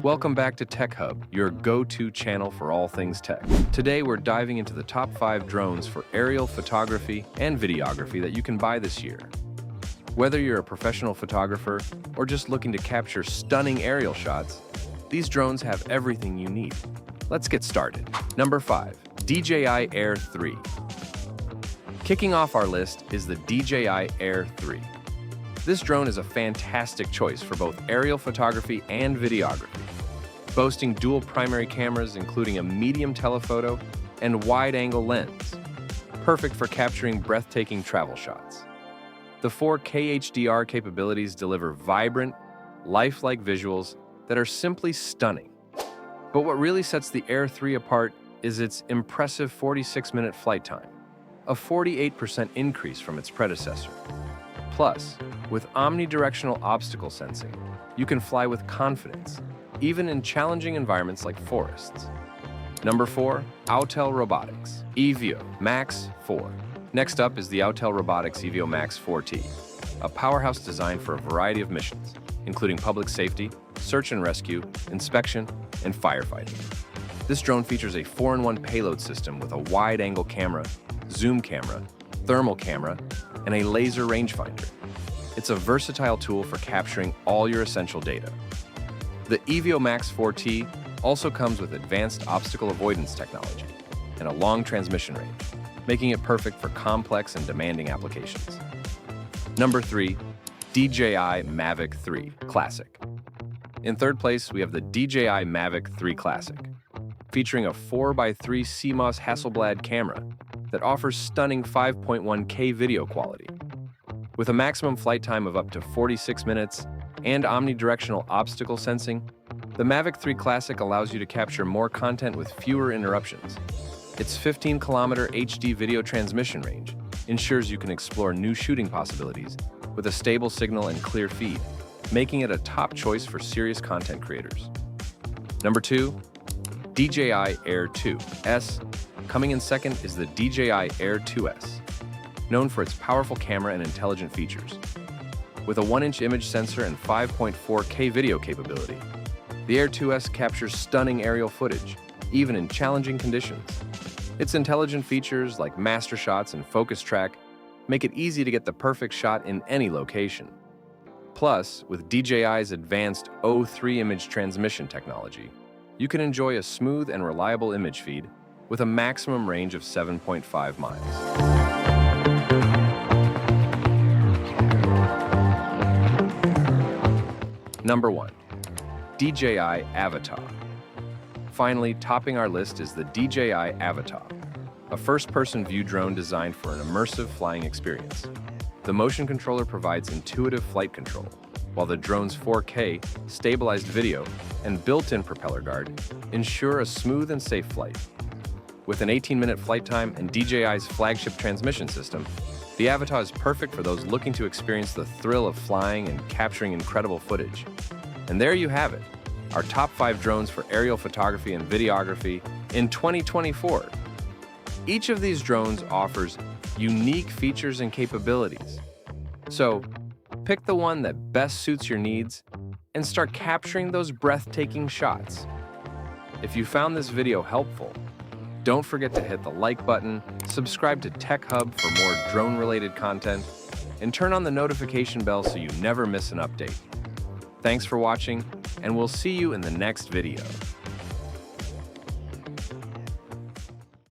Welcome back to Tech Hub, your go-to channel for all things tech. Today we're diving into the top 5 drones for aerial photography and videography that you can buy this year. Whether you're a professional photographer or just looking to capture stunning aerial shots, these drones have everything you need. Let's get started. Number 5. DJI Air 3. Kicking off our list is the DJI Air 3. This drone is a fantastic choice for both aerial photography and videography, boasting dual primary cameras including a medium telephoto and wide-angle lens, perfect for capturing breathtaking travel shots. The 4K HDR capabilities deliver vibrant, lifelike visuals that are simply stunning. But what really sets the Air 3 apart is its impressive 46-minute flight time, a 48% increase from its predecessor. Plus, with omnidirectional obstacle sensing, you can fly with confidence, even in challenging environments like forests. Number 4. Autel Robotics EVO MAX 4. Next up is the Autel Robotics EVO MAX 4T, a powerhouse designed for a variety of missions, including public safety, search and rescue, inspection, and firefighting. This drone features a 4-in-1 payload system with a wide-angle camera, zoom camera, thermal camera, and a laser rangefinder. It's a versatile tool for capturing all your essential data. The EVO MAX 4T also comes with advanced obstacle avoidance technology and a long transmission range, making it perfect for complex and demanding applications. Number 3. DJI Mavic 3 Classic. In third place, we have the DJI Mavic 3 Classic, featuring a 4x3 CMOS Hasselblad camera that offers stunning 5.1K video quality. With a maximum flight time of up to 46 minutes and omnidirectional obstacle sensing, the Mavic 3 Classic allows you to capture more content with fewer interruptions. Its 15-kilometer HD video transmission range ensures you can explore new shooting possibilities with a stable signal and clear feed, making it a top choice for serious content creators. Number 2. DJI Air 2S. Coming in second is the DJI Air 2S, known for its powerful camera and intelligent features. With a 1-inch image sensor and 5.4K video capability, the Air 2S captures stunning aerial footage, even in challenging conditions. Its intelligent features like master shots and focus track make it easy to get the perfect shot in any location. Plus, with DJI's advanced O3 image transmission technology, you can enjoy a smooth and reliable image feed with a maximum range of 7.5 miles. Number 1. DJI Avata. Finally, topping our list is the DJI Avata, a first-person view drone designed for an immersive flying experience. The motion controller provides intuitive flight control, while the drone's 4K stabilized video and built-in propeller guard ensure a smooth and safe flight. With an 18-minute flight time and DJI's flagship transmission system, the Avata is perfect for those looking to experience the thrill of flying and capturing incredible footage. And there you have it, our top 5 drones for aerial photography and videography in 2024. Each of these drones offers unique features and capabilities. So, pick the one that best suits your needs and start capturing those breathtaking shots. If you found this video helpful, don't forget to hit the like button, subscribe to Tech Hub for more drone-related content, and turn on the notification bell so you never miss an update. Thanks for watching, and we'll see you in the next video.